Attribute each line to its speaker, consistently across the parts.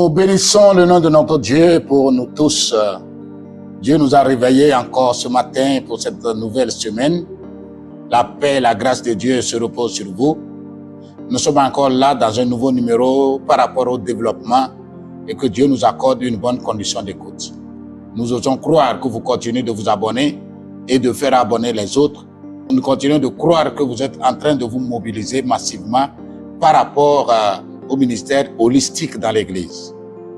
Speaker 1: Nous bénissons le nom de notre Dieu pour nous tous. Dieu nous a réveillés encore ce matin pour cette nouvelle semaine. La paix et la grâce de Dieu se reposent sur vous. Nous sommes encore là dans un nouveau numéro par rapport au développement et que Dieu nous accorde une bonne condition d'écoute. Nous osons croire que vous continuez de vous abonner et de faire abonner les autres. Nous continuons de croire que vous êtes en train de vous mobiliser massivement par rapport au ministère holistique dans l'Église.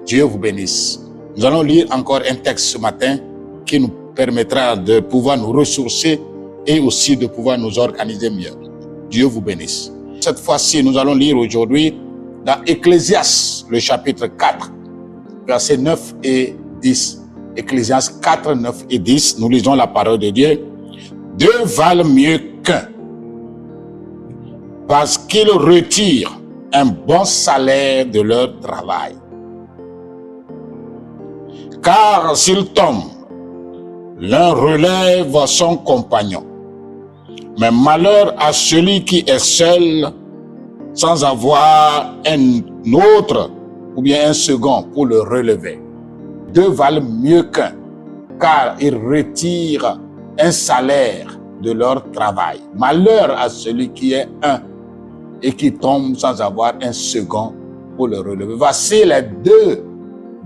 Speaker 1: Dieu vous bénisse. Nous allons lire encore un texte ce matin qui nous permettra de pouvoir nous ressourcer et aussi de pouvoir nous organiser mieux. Dieu vous bénisse. Cette fois-ci, nous allons lire aujourd'hui dans Ecclésiaste, le chapitre 4, versets 9 et 10. Ecclésiaste 4, 9 et 10, nous lisons la parole de Dieu. Deux valent mieux qu'un, parce qu'ils retirent un bon salaire de leur travail. Car s'ils tombent, l'un relève son compagnon. Mais malheur à celui qui est seul sans avoir un autre ou bien un second pour le relever. Deux valent mieux qu'un, car ils retirent un salaire de leur travail. Malheur à celui qui est un et qui tombe sans avoir un second pour le relever. Voici les deux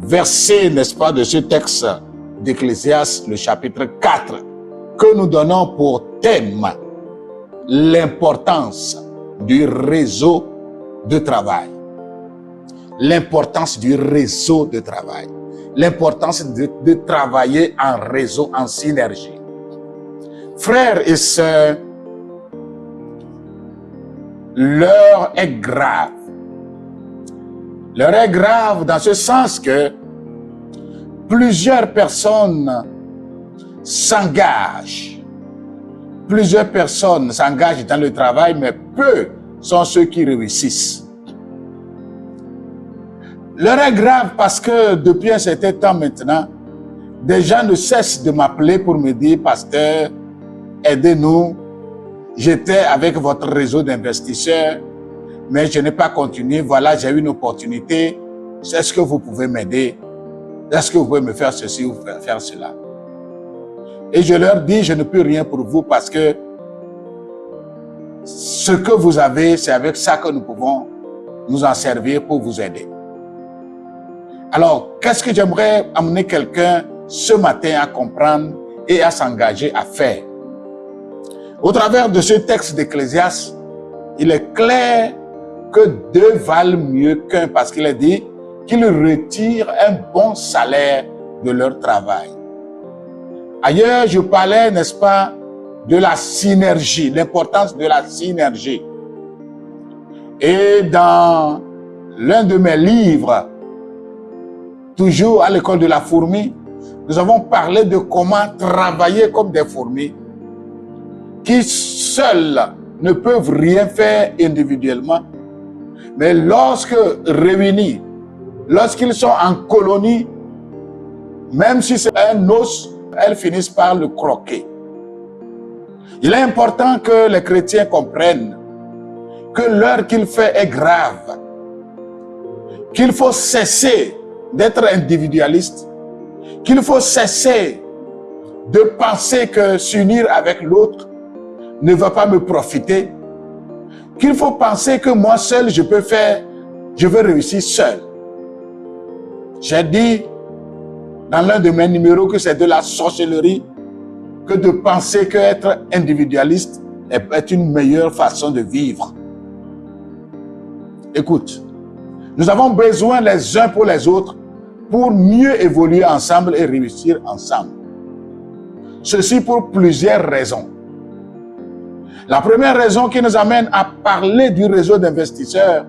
Speaker 1: versets, n'est-ce pas, de ce texte d'Ecclésiaste, le chapitre 4, que nous donnons pour thème l'importance du réseau de travail. L'importance du réseau de travail. L'importance de travailler en réseau, en synergie. Frères et sœurs, l'heure est grave. L'heure est grave dans ce sens que plusieurs personnes s'engagent. Plusieurs personnes s'engagent dans le travail, mais peu sont ceux qui réussissent. L'heure est grave parce que depuis un certain temps maintenant, des gens ne cessent de m'appeler pour me dire « Pasteur, aidez-nous. J'étais avec votre réseau d'investisseurs, mais je n'ai pas continué. Voilà, j'ai eu une opportunité. Est-ce que vous pouvez m'aider? Est-ce que vous pouvez me faire ceci ou faire cela? » Et je leur dis, je ne peux rien pour vous parce que ce que vous avez, c'est avec ça que nous pouvons nous en servir pour vous aider. Alors, qu'est-ce que j'aimerais amener quelqu'un ce matin à comprendre et à s'engager à faire? Au travers de ce texte d'Ecclésiaste, il est clair que deux valent mieux qu'un parce qu'il est dit qu'ils retirent un bon salaire de leur travail. Ailleurs, je parlais, n'est-ce pas, de la synergie, l'importance de la synergie. Et dans l'un de mes livres, toujours à l'école de la fourmi, nous avons parlé de comment travailler comme des fourmis qui seuls ne peuvent rien faire individuellement, mais lorsque réunis, lorsqu'ils sont en colonie, même si c'est un os, elles finissent par le croquer. Il est important que les chrétiens comprennent que l'heure qu'il fait est grave, qu'il faut cesser d'être individualiste, qu'il faut cesser de penser que s'unir avec l'autre ne va pas me profiter, qu'il faut penser que moi seul je peux faire, je veux réussir seul. J'ai dit dans l'un de mes numéros que c'est de la sorcellerie que de penser qu'être individualiste est une meilleure façon de vivre. Écoute, nous avons besoin les uns pour les autres pour mieux évoluer ensemble et réussir ensemble. Ceci pour plusieurs raisons. La première raison qui nous amène à parler du réseau d'investisseurs,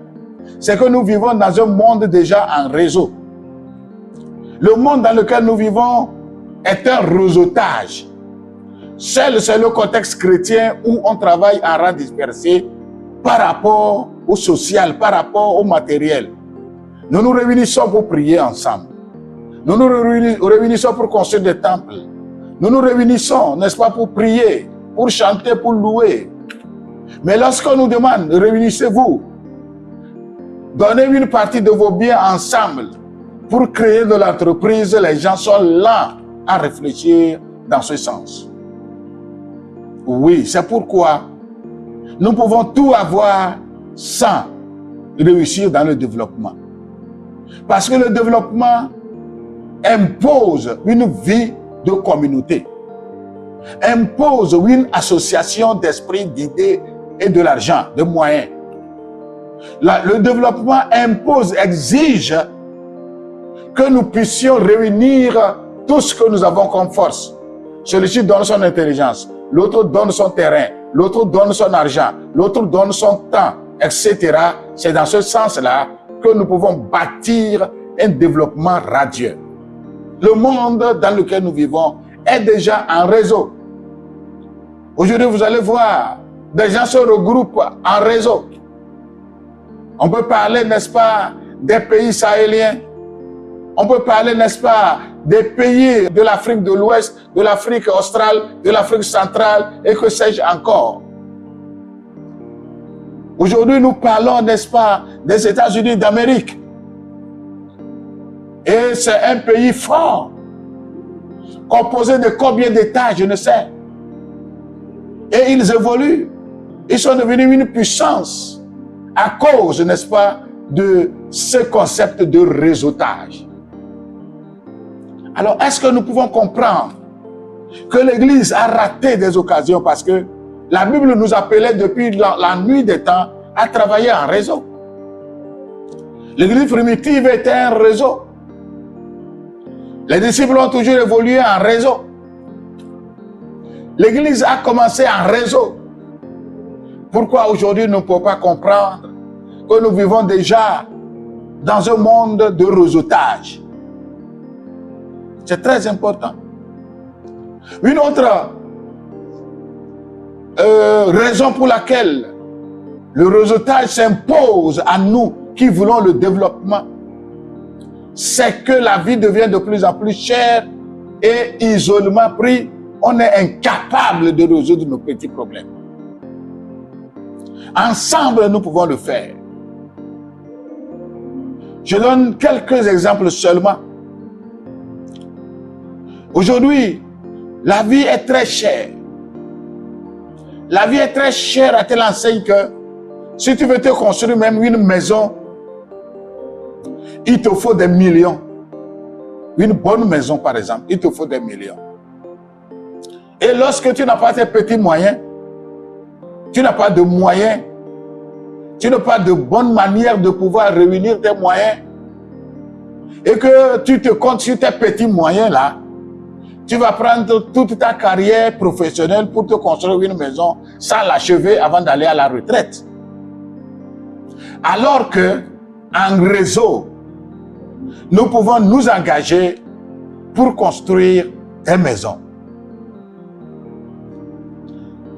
Speaker 1: c'est que nous vivons dans un monde déjà en réseau. Le monde dans lequel nous vivons est un réseautage. Seul, c'est le contexte chrétien où on travaille en rang dispersé par rapport au social, par rapport au matériel. Nous nous réunissons pour prier ensemble. Nous nous réunissons pour construire des temples. Nous nous réunissons, n'est-ce pas, pour prier, pour chanter, pour louer. Mais lorsqu'on nous demande, réunissez-vous, donnez une partie de vos biens ensemble, pour créer de l'entreprise, les gens sont lents à réfléchir dans ce sens. Oui, c'est pourquoi nous pouvons tout avoir sans réussir dans le développement. Parce que le développement impose une vie de communauté, impose une association d'esprit, d'idées et de l'argent, de moyens. Le développement impose, exige que nous puissions réunir tout ce que nous avons comme force. Celui-ci donne son intelligence, l'autre donne son terrain, l'autre donne son argent, l'autre donne son temps, etc. C'est dans ce sens-là que nous pouvons bâtir un développement radieux. Le monde dans lequel nous vivons est déjà en réseau. Aujourd'hui, vous allez voir, des gens se regroupent en réseau. On peut parler, n'est-ce pas, des pays sahéliens. On peut parler, n'est-ce pas, des pays de l'Afrique de l'Ouest, de l'Afrique australe, de l'Afrique centrale et que sais-je encore. Aujourd'hui, nous parlons, n'est-ce pas, des États-Unis d'Amérique. Et c'est un pays fort, composé de combien d'États, je ne sais. Et ils évoluent. Ils sont devenus une puissance à cause, n'est-ce pas, de ce concept de réseautage. Alors, est-ce que nous pouvons comprendre que l'Église a raté des occasions parce que la Bible nous appelait depuis la nuit des temps à travailler en réseau. L'Église primitive était un réseau. Les disciples ont toujours évolué en réseau. L'Église a commencé en réseau. Pourquoi aujourd'hui nous ne pouvons pas comprendre que nous vivons déjà dans un monde de réseautage? C'est très important. Une autre raison pour laquelle le réseautage s'impose à nous qui voulons le développement, c'est que la vie devient de plus en plus chère et isolement pris, on est incapable de résoudre nos petits problèmes. Ensemble, nous pouvons le faire. Je donne quelques exemples seulement. Aujourd'hui, la vie est très chère. La vie est très chère à telle enseigne que si tu veux te construire même une maison, il te faut des millions. Une bonne maison, par exemple, il te faut des millions. Et lorsque tu n'as pas tes petits moyens, tu n'as pas de moyens, tu n'as pas de bonne manière de pouvoir réunir tes moyens, et que tu te comptes sur tes petits moyens là, tu vas prendre toute ta carrière professionnelle pour te construire une maison sans l'achever avant d'aller à la retraite. Alors que, en réseau, nous pouvons nous engager pour construire des maisons.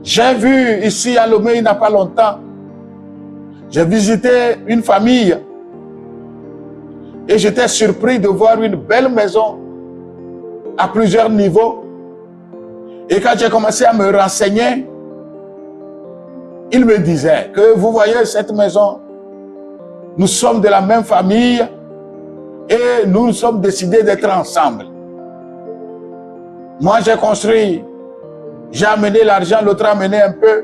Speaker 1: J'ai vu ici à Lomé il n'y a pas longtemps, j'ai visité une famille et j'étais surpris de voir une belle maison à plusieurs niveaux. Et quand j'ai commencé à me renseigner, il me disait que vous voyez cette maison, nous sommes de la même famille et nous nous sommes décidés d'être ensemble. Moi j'ai construit, j'ai amené l'argent, l'autre a amené un peu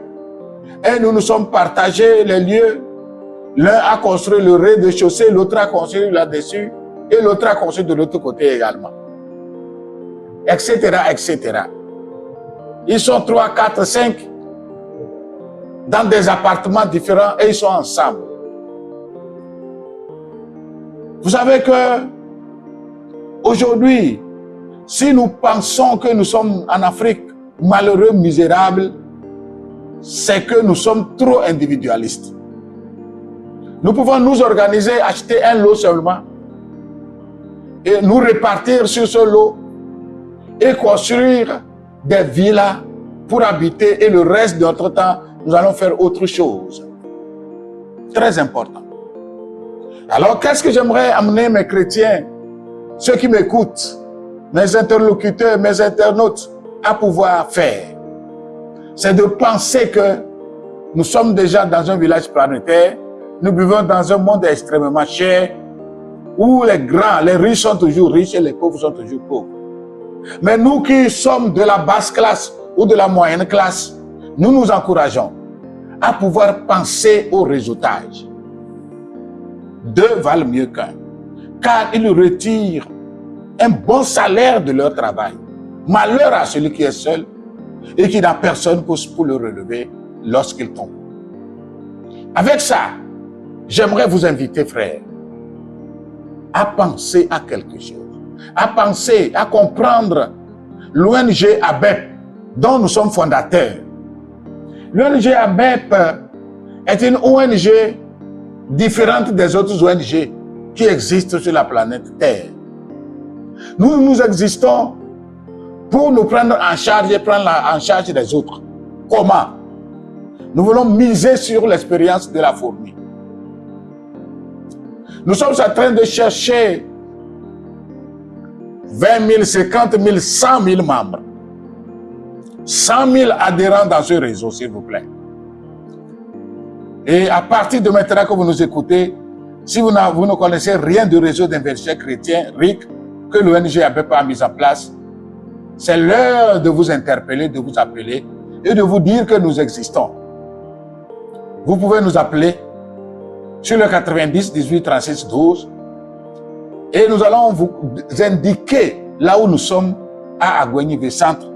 Speaker 1: et nous nous sommes partagés les lieux. L'un a construit le rez-de-chaussée, l'autre a construit là-dessus et l'autre a construit de l'autre côté également. Etc., etc. Ils sont 3, 4, 5 dans des appartements différents et ils sont ensemble. Vous savez que aujourd'hui, si nous pensons que nous sommes en Afrique malheureux, misérables, c'est que nous sommes trop individualistes. Nous pouvons nous organiser, acheter un lot seulement et nous répartir sur ce lot et construire des villas pour habiter et le reste de notre temps, nous allons faire autre chose. Très important. Alors, qu'est-ce que j'aimerais amener mes chrétiens, ceux qui m'écoutent, mes interlocuteurs, mes internautes, à pouvoir faire? C'est de penser que nous sommes déjà dans un village planétaire, nous vivons dans un monde extrêmement cher où les grands, les riches sont toujours riches et les pauvres sont toujours pauvres. Mais nous qui sommes de la basse classe ou de la moyenne classe, nous nous encourageons à pouvoir penser au réseautage. Deux valent mieux qu'un, car ils retirent un bon salaire de leur travail. Malheur à celui qui est seul et qui n'a personne pour le relever lorsqu'il tombe. Avec ça, j'aimerais vous inviter, frères, à penser à quelque chose, à penser, à comprendre l'ONG ABEP dont nous sommes fondateurs. L'ONG ABEP est une ONG différente des autres ONG qui existent sur la planète Terre. Nous existons pour nous prendre en charge et prendre en charge des autres. Comment? Nous voulons miser sur l'expérience de la fourmi. Nous sommes en train de chercher 20 000, 50 000, 100 000 membres. 100 000 adhérents dans ce réseau, s'il vous plaît. Et à partir de maintenant que vous nous écoutez, si vous ne connaissez rien du réseau d'investisseurs chrétiens, RIC, que l'ONG ABEP a mis en place, c'est l'heure de vous interpeller, de vous appeler et de vous dire que nous existons. Vous pouvez nous appeler sur le 90 18 36 12 et nous allons vous indiquer là où nous sommes à Agouenive Centre.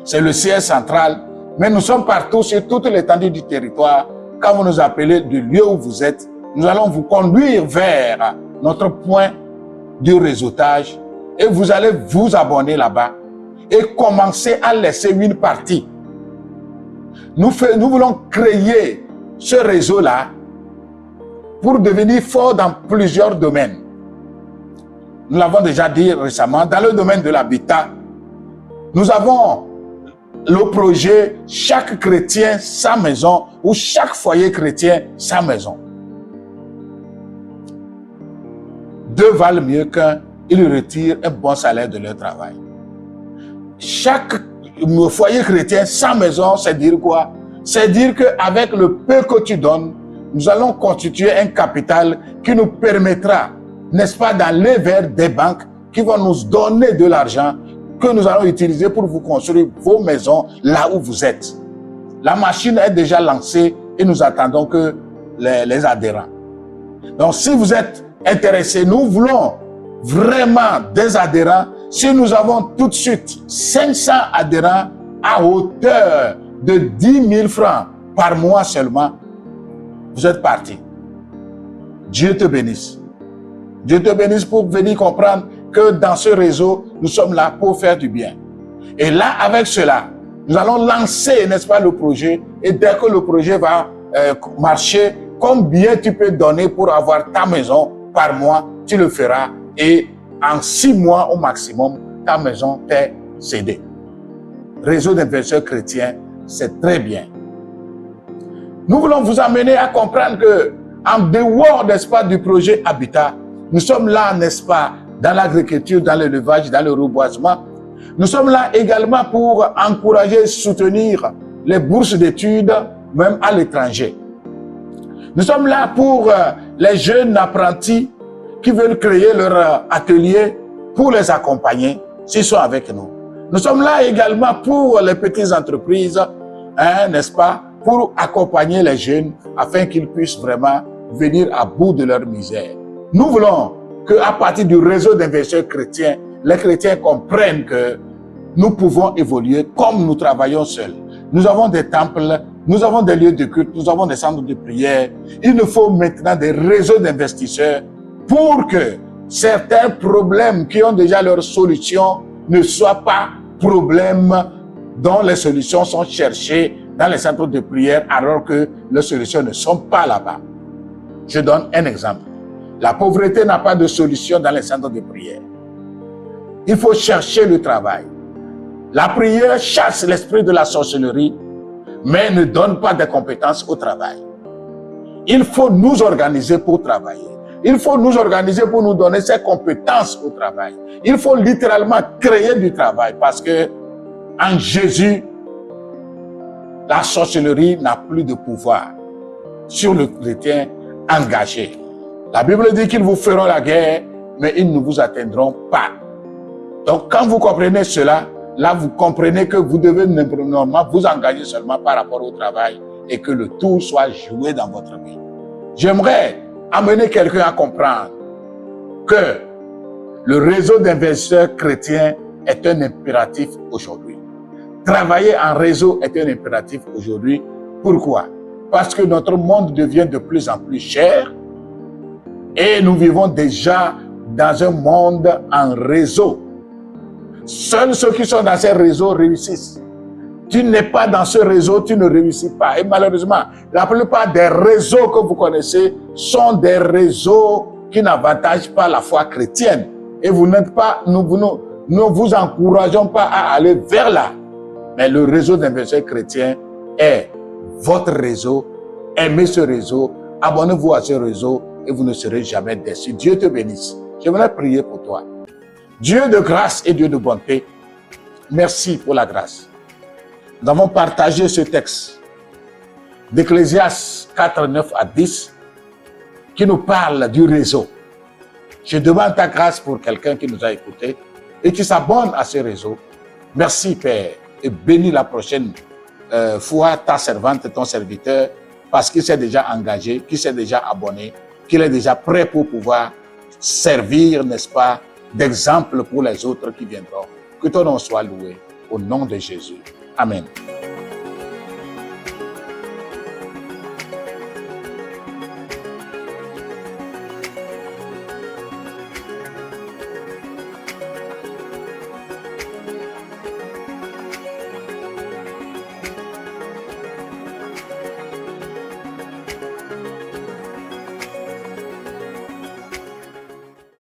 Speaker 1: C'est le siège central, mais nous sommes partout sur toute l'étendue du territoire. Quand vous nous appelez du lieu où vous êtes, nous allons vous conduire vers notre point du réseautage et vous allez vous abonner là-bas et commencer à laisser une partie. Nous voulons créer ce réseau-là pour devenir fort dans plusieurs domaines. Nous l'avons déjà dit récemment, dans le domaine de l'habitat, nous avons le projet « Chaque chrétien sa maison » ou « Chaque foyer chrétien sa maison ». Deux valent mieux qu'un, ils retirent un bon salaire de leur travail. Chaque foyer chrétien sa maison, c'est dire quoi? C'est dire qu'avec le peu que tu donnes, nous allons constituer un capital qui nous permettra, n'est-ce pas, d'aller vers des banques qui vont nous donner de l'argent que nous allons utiliser pour vous construire vos maisons là où vous êtes. La machine est déjà lancée et nous attendons que les adhérents. Donc, si vous êtes intéressés, nous voulons vraiment des adhérents. Si nous avons tout de suite 500 adhérents à hauteur de 10 000 francs par mois seulement, vous êtes partis. Dieu te bénisse. Dieu te bénisse pour venir comprendre que dans ce réseau, nous sommes là pour faire du bien. Et là, avec cela, nous allons lancer, n'est-ce pas, le projet. Et dès que le projet va marcher, combien tu peux donner pour avoir ta maison par mois, tu le feras. Et en 6 mois au maximum, ta maison t'est cédée. Réseau d'investisseurs chrétiens, c'est très bien. Nous voulons vous amener à comprendre que, en dehors, n'est-ce pas, du projet Habitat, nous sommes là, n'est-ce pas, dans l'agriculture, dans l'élevage, dans le reboisement. Nous sommes là également pour encourager et soutenir les bourses d'études, même à l'étranger. Nous sommes là pour les jeunes apprentis qui veulent créer leur atelier, pour les accompagner, s'ils sont avec nous. Nous sommes là également pour les petites entreprises, hein, n'est-ce pas, pour accompagner les jeunes afin qu'ils puissent vraiment venir à bout de leur misère. Nous voulons qu'à partir du réseau d'investisseurs chrétiens, les chrétiens comprennent que nous pouvons évoluer comme nous travaillons seuls. Nous avons des temples, nous avons des lieux de culte, nous avons des centres de prière. Il nous faut maintenant des réseaux d'investisseurs pour que certains problèmes qui ont déjà leur solution ne soient pas problèmes dont les solutions sont cherchées dans les centres de prière alors que les solutions ne sont pas là-bas. Je donne un exemple. La pauvreté n'a pas de solution dans les centres de prière. Il faut chercher le travail. La prière chasse l'esprit de la sorcellerie, mais ne donne pas de compétences au travail. Il faut nous organiser pour travailler. Il faut nous organiser pour nous donner ces compétences au travail. Il faut littéralement créer du travail parce que en Jésus, la sorcellerie n'a plus de pouvoir sur le chrétien engagé. La Bible dit qu'ils vous feront la guerre, mais ils ne vous atteindront pas. Donc, quand vous comprenez cela, là, vous comprenez que vous devez normalement vous engager seulement par rapport au travail et que le tout soit joué dans votre vie. J'aimerais amener quelqu'un à comprendre que le réseau d'investisseurs chrétiens est un impératif aujourd'hui. Travailler en réseau est un impératif aujourd'hui. Pourquoi? Parce que notre monde devient de plus en plus cher et nous vivons déjà dans un monde en réseau. Seuls ceux qui sont dans ces réseaux réussissent. Tu n'es pas dans ce réseau, tu ne réussis pas. Et malheureusement, la plupart des réseaux que vous connaissez sont des réseaux qui n'avantagent pas la foi chrétienne. Et vous n'êtes pas, nous vous encourageons pas à aller vers là. Mais le réseau d'investisseurs chrétiens est votre réseau. Aimez ce réseau, abonnez-vous à ce réseau et vous ne serez jamais déçus. Dieu te bénisse. J'aimerais prier pour toi. Dieu de grâce et Dieu de bonté, merci pour la grâce. Nous avons partagé ce texte d'Ecclésiaste 4, 9 à 10 qui nous parle du réseau. Je demande ta grâce pour quelqu'un qui nous a écoutés et qui s'abonne à ce réseau. Merci Père et bénis la prochaine fois ta servante, ton serviteur, parce qu'il s'est déjà engagé, qu'il s'est déjà abonné, qu'il est déjà prêt pour pouvoir servir, n'est-ce pas, d'exemple pour les autres qui viendront. Que ton nom soit loué au nom de Jésus. Amen.